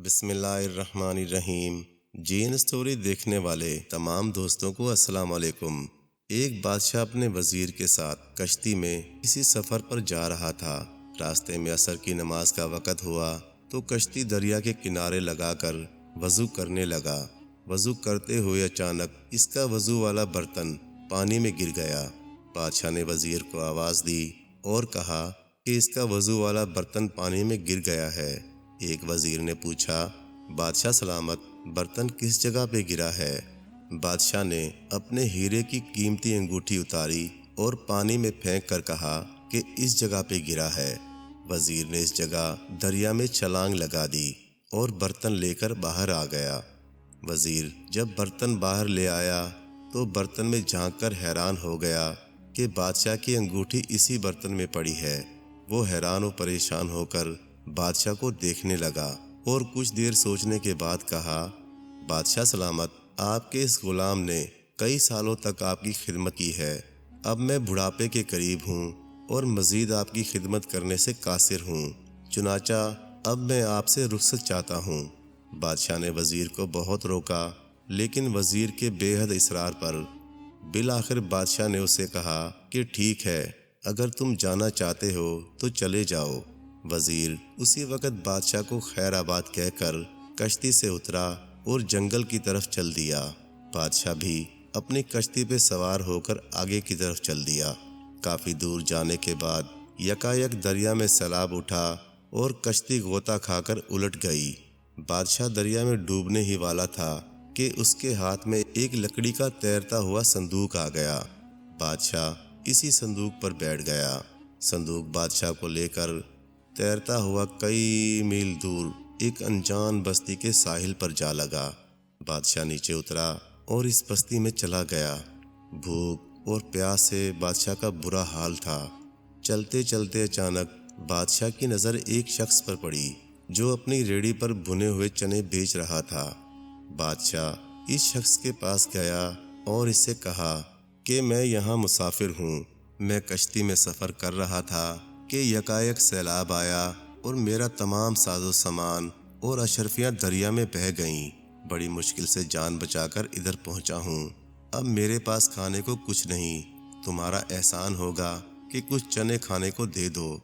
بسم اللہ الرحمن الرحیم۔ جین سٹوری دیکھنے والے تمام دوستوں کو السلام علیکم۔ ایک بادشاہ اپنے وزیر کے ساتھ کشتی میں کسی سفر پر جا رہا تھا۔ راستے میں عصر کی نماز کا وقت ہوا تو کشتی دریا کے کنارے لگا کر وضو کرنے لگا۔ وضو کرتے ہوئے اچانک اس کا وضو والا برتن پانی میں گر گیا۔ بادشاہ نے وزیر کو آواز دی اور کہا کہ اس کا وضو والا برتن پانی میں گر گیا ہے۔ ایک وزیر نے پوچھا، بادشاہ سلامت، برتن کس جگہ پہ گرا ہے؟ بادشاہ نے اپنے ہیرے کی قیمتی انگوٹھی اتاری اور پانی میں پھینک کر کہا کہ اس جگہ پہ گرا ہے۔ وزیر نے اس جگہ دریا میں چھلانگ لگا دی اور برتن لے کر باہر آ گیا۔ وزیر جب برتن باہر لے آیا تو برتن میں جھانک کر حیران ہو گیا کہ بادشاہ کی انگوٹھی اسی برتن میں پڑی ہے۔ وہ حیران و پریشان ہو کر بادشاہ کو دیکھنے لگا اور کچھ دیر سوچنے کے بعد کہا، بادشاہ سلامت، آپ کے اس غلام نے کئی سالوں تک آپ کی خدمت کی ہے۔ اب میں بڑھاپے کے قریب ہوں اور مزید آپ کی خدمت کرنے سے قاصر ہوں، چنانچہ اب میں آپ سے رخصت چاہتا ہوں۔ بادشاہ نے وزیر کو بہت روکا، لیکن وزیر کے بے حد اصرار پر بالآخر بادشاہ نے اسے کہا کہ ٹھیک ہے، اگر تم جانا چاہتے ہو تو چلے جاؤ۔ وزیر اسی وقت بادشاہ کو خیر آباد کہہ کر کشتی سے اترا اور جنگل کی طرف چل دیا۔ بادشاہ بھی اپنی کشتی پہ سوار ہو کر آگے کی طرف چل دیا۔ کافی دور جانے کے بعد یکایک دریا میں سیلاب اٹھا اور کشتی غوطہ کھا کر الٹ گئی۔ بادشاہ دریا میں ڈوبنے ہی والا تھا کہ اس کے ہاتھ میں ایک لکڑی کا تیرتا ہوا صندوق آ گیا۔ بادشاہ اسی صندوق پر بیٹھ گیا۔ صندوق بادشاہ کو لے کر تیرتا ہوا کئی میل دور ایک انجان بستی کے ساحل پر جا لگا۔ بادشاہ نیچے اترا اور اس بستی میں چلا گیا۔ بھوک اور پیاس سے بادشاہ کا برا حال تھا۔ چلتے چلتے اچانک بادشاہ کی نظر ایک شخص پر پڑی جو اپنی ریڑھی پر بھنے ہوئے چنے بیچ رہا تھا۔ بادشاہ اس شخص کے پاس گیا اور اس سے کہا کہ میں یہاں مسافر ہوں۔ میں کشتی میں سفر کر رہا تھا کہ یکایک سیلاب آیا اور میرا تمام ساز و سامان اور اشرفیاں دریا میں بہہ گئیں۔ بڑی مشکل سے جان بچا کر ادھر پہنچا ہوں۔ اب میرے پاس کھانے کو کچھ نہیں۔ تمہارا احسان ہوگا کہ کچھ چنے کھانے کو دے دو۔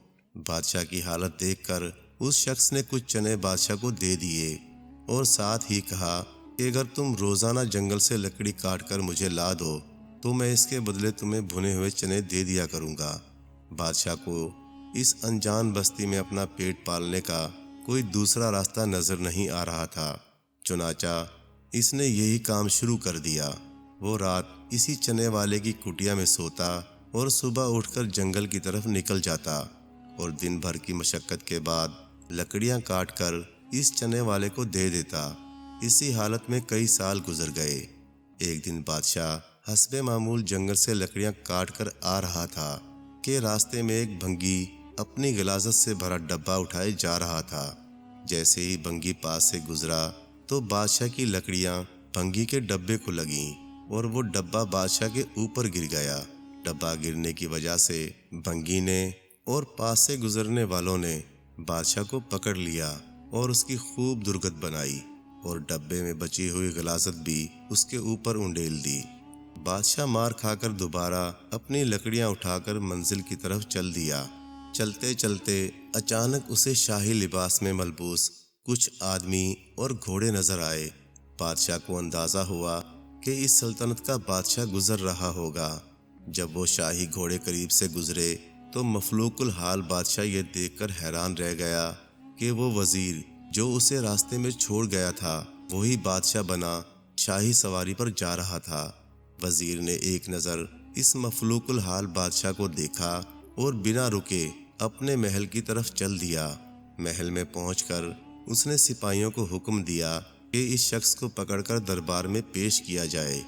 بادشاہ کی حالت دیکھ کر اس شخص نے کچھ چنے بادشاہ کو دے دیے اور ساتھ ہی کہا کہ اگر تم روزانہ جنگل سے لکڑی کاٹ کر مجھے لا دو تو میں اس کے بدلے تمہیں بھنے ہوئے چنے دے دیا کروں گا۔ بادشاہ کو اس انجان بستی میں اپنا پیٹ پالنے کا کوئی دوسرا راستہ نظر نہیں آ رہا تھا، چنانچہ اس نے یہی کام شروع کر دیا۔ وہ رات اسی چنے والے کی کٹیا میں سوتا اور صبح اٹھ کر جنگل کی طرف نکل جاتا اور دن بھر کی مشقت کے بعد لکڑیاں کاٹ کر اس چنے والے کو دے دیتا۔ اسی حالت میں کئی سال گزر گئے۔ ایک دن بادشاہ حسب معمول جنگل سے لکڑیاں کاٹ کر آ رہا تھا کہ راستے میں ایک بھنگی اپنی غلاظت سے بھرا ڈبہ اٹھائے جا رہا تھا۔ جیسے ہی بھنگی پاس سے گزرا تو بادشاہ کی لکڑیاں بھنگی کے ڈبے کو لگیں اور وہ ڈبہ بادشاہ کے اوپر گر گیا۔ ڈبہ گرنے کی وجہ سے بھنگی نے اور پاس سے گزرنے والوں نے بادشاہ کو پکڑ لیا اور اس کی خوب درگت بنائی اور ڈبے میں بچی ہوئی غلاظت بھی اس کے اوپر انڈیل دی۔ بادشاہ مار کھا کر دوبارہ اپنی لکڑیاں اٹھا کر منزل کی طرف چل دیا۔ چلتے چلتے اچانک اسے شاہی لباس میں ملبوس کچھ آدمی اور گھوڑے نظر آئے۔ بادشاہ کو اندازہ ہوا کہ اس سلطنت کا بادشاہ گزر رہا ہوگا۔ جب وہ شاہی گھوڑے قریب سے گزرے تو مفلوق الحال بادشاہ یہ دیکھ کر حیران رہ گیا کہ وہ وزیر جو اسے راستے میں چھوڑ گیا تھا وہی بادشاہ بنا شاہی سواری پر جا رہا تھا۔ وزیر نے ایک نظر اس مفلوق الحال بادشاہ کو دیکھا اور بنا رکے اپنے محل کی طرف چل دیا۔ محل میں پہنچ کر اس نے سپاہیوں کو حکم دیا کہ اس شخص کو پکڑ کر دربار میں پیش کیا جائے۔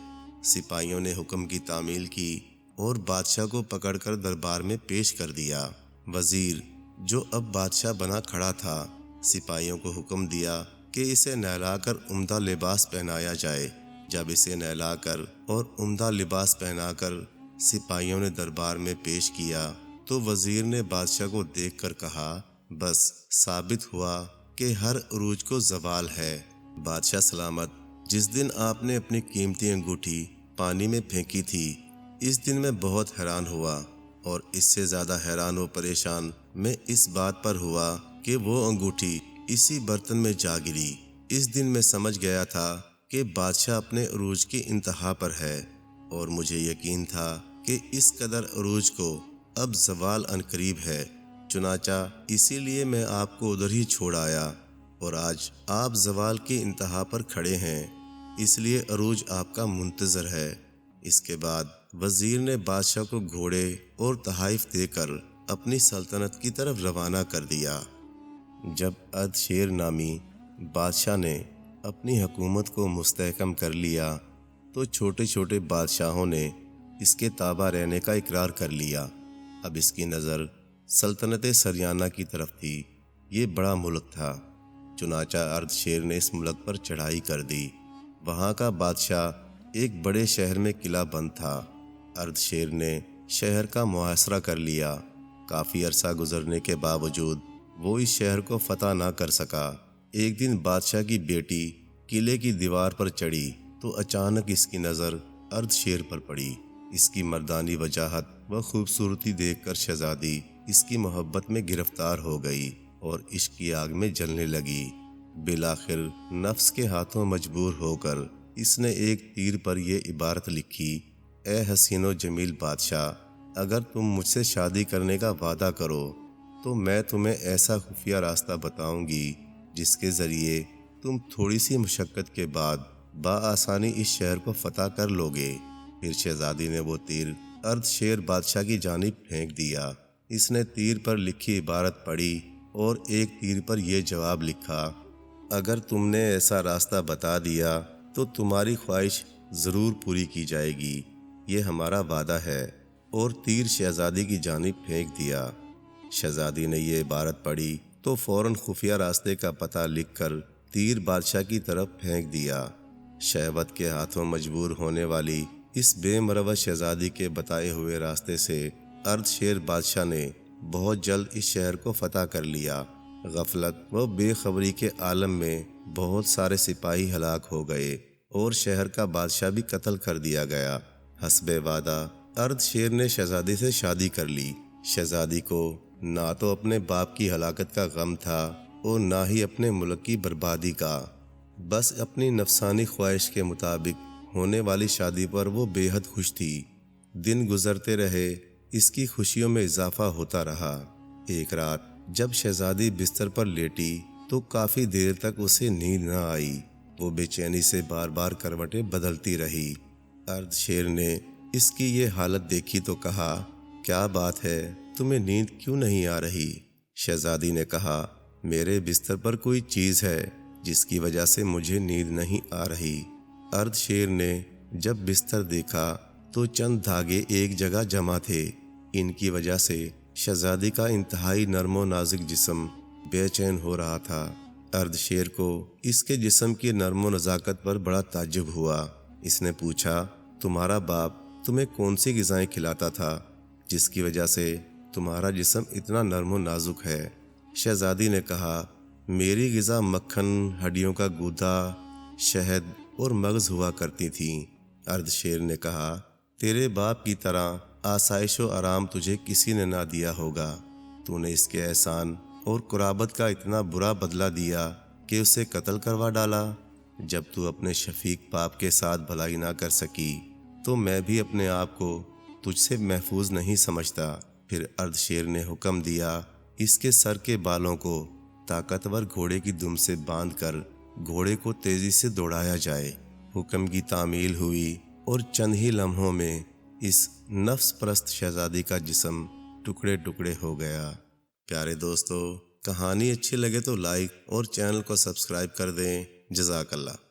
سپاہیوں نے حکم کی تعمیل کی اور بادشاہ کو پکڑ کر دربار میں پیش کر دیا۔ وزیر جو اب بادشاہ بنا کھڑا تھا، سپاہیوں کو حکم دیا کہ اسے نہلا کر عمدہ لباس پہنایا جائے۔ جب اسے نہلا کر اور عمدہ لباس پہنا کر سپاہیوں نے دربار میں پیش کیا تو وزیر نے بادشاہ کو دیکھ کر کہا، بس ثابت ہوا کہ ہر عروج کو زوال ہے۔ بادشاہ سلامت، جس دن آپ نے اپنی قیمتی انگوٹھی پانی میں پھینکی تھی، اس دن میں بہت حیران ہوا، اور اس سے زیادہ حیران و پریشان میں اس بات پر ہوا کہ وہ انگوٹھی اسی برتن میں جا گری۔ اس دن میں سمجھ گیا تھا کہ بادشاہ اپنے عروج کی انتہا پر ہے، اور مجھے یقین تھا کہ اس قدر عروج کو اب زوال عنقریب ہے۔ چنانچہ اسی لیے میں آپ کو ادھر ہی چھوڑ آیا، اور آج آپ زوال کی انتہا پر کھڑے ہیں، اس لیے عروج آپ کا منتظر ہے۔ اس کے بعد وزیر نے بادشاہ کو گھوڑے اور تحائف دے کر اپنی سلطنت کی طرف روانہ کر دیا۔ جب اردشیر نامی بادشاہ نے اپنی حکومت کو مستحکم کر لیا تو چھوٹے چھوٹے بادشاہوں نے اس کے تابع رہنے کا اقرار کر لیا۔ اب اس کی نظر سلطنت سریانہ کی طرف تھی۔ یہ بڑا ملک تھا، چنانچہ اردشیر نے اس ملک پر چڑھائی کر دی۔ وہاں کا بادشاہ ایک بڑے شہر میں قلعہ بند تھا۔ اردشیر نے شہر کا محاصرہ کر لیا۔ کافی عرصہ گزرنے کے باوجود وہ اس شہر کو فتح نہ کر سکا۔ ایک دن بادشاہ کی بیٹی قلعے کی دیوار پر چڑھی تو اچانک اس کی نظر اردشیر پر پڑی۔ اس کی مردانی وجاہت و خوبصورتی دیکھ کر شہزادی اس کی محبت میں گرفتار ہو گئی اور عشق کی آگ میں جلنے لگی۔ بالآخر نفس کے ہاتھوں مجبور ہو کر اس نے ایک تیر پر یہ عبارت لکھی: اے حسین و جمیل بادشاہ، اگر تم مجھ سے شادی کرنے کا وعدہ کرو تو میں تمہیں ایسا خفیہ راستہ بتاؤں گی جس کے ذریعے تم تھوڑی سی مشقت کے بعد بآسانی اس شہر کو فتح کر لوگے۔ پھر شہزادی نے وہ تیر اردشیر بادشاہ کی جانب پھینک دیا۔ اس نے تیر پر لکھی عبارت پڑھی اور ایک تیر پر یہ جواب لکھا: اگر تم نے ایسا راستہ بتا دیا تو تمہاری خواہش ضرور پوری کی جائے گی، یہ ہمارا وعدہ ہے، اور تیر شہزادی کی جانب پھینک دیا۔ شہزادی نے یہ عبارت پڑھی تو فوراً خفیہ راستے کا پتہ لکھ کر تیر بادشاہ کی طرف پھینک دیا۔ شہوت کے ہاتھوں مجبور ہونے والی اس بے مروت شہزادی کے بتائے ہوئے راستے سے اردشیر بادشاہ نے بہت جلد اس شہر کو فتح کر لیا۔ غفلت و بے خبری کے عالم میں بہت سارے سپاہی ہلاک ہو گئے اور شہر کا بادشاہ بھی قتل کر دیا گیا۔ حسب وعدہ اردشیر نے شہزادی سے شادی کر لی۔ شہزادی کو نہ تو اپنے باپ کی ہلاکت کا غم تھا اور نہ ہی اپنے ملک کی بربادی کا، بس اپنی نفسانی خواہش کے مطابق ہونے والی شادی پر وہ بے حد خوش تھی۔ دن گزرتے رہے، اس کی خوشیوں میں اضافہ ہوتا رہا۔ ایک رات جب شہزادی بستر پر لیٹی تو کافی دیر تک اسے نیند نہ آئی۔ وہ بے چینی سے بار بار کروٹیں بدلتی رہی۔ اردشیر نے اس کی یہ حالت دیکھی تو کہا: کیا بات ہے، تمہیں نیند کیوں نہیں آ رہی؟ شہزادی نے کہا: میرے بستر پر کوئی چیز ہے جس کی وجہ سے مجھے نیند نہیں آ رہی۔ اردشیر نے جب بستر دیکھا تو چند دھاگے ایک جگہ جمع تھے۔ ان کی وجہ سے شہزادی کا انتہائی نرم و نازک جسم بے چین ہو رہا تھا۔ اردشیر کو اس کے جسم کی نرم و نزاکت پر بڑا تعجب ہوا۔ اس نے پوچھا: تمہارا باپ تمہیں کون سی غذائیں کھلاتا تھا جس کی وجہ سے تمہارا جسم اتنا نرم و نازک ہے؟ شہزادی نے کہا: میری غذا مکھن، ہڈیوں کا گودا، شہد اور مغز ہوا کرتی تھیں۔ اردشیر نے کہا: تیرے باپ کی طرح آسائش و آرام تجھے کسی نے نہ دیا ہوگا۔ تو نے اس کے احسان اور قرابت کا اتنا برا بدلہ دیا کہ اسے قتل کروا ڈالا۔ جب تو اپنے شفیق باپ کے ساتھ بھلائی نہ کر سکی تو میں بھی اپنے آپ کو تجھ سے محفوظ نہیں سمجھتا۔ پھر اردشیر نے حکم دیا: اس کے سر کے بالوں کو طاقتور گھوڑے کی دم سے باندھ کر گھوڑے کو تیزی سے دوڑایا جائے۔ حکم کی تعمیل ہوئی اور چند ہی لمحوں میں اس نفس پرست شہزادی کا جسم ٹکڑے ٹکڑے ہو گیا۔ پیارے دوستو، کہانی اچھی لگے تو لائک اور چینل کو سبسکرائب کر دیں۔ جزاک اللہ۔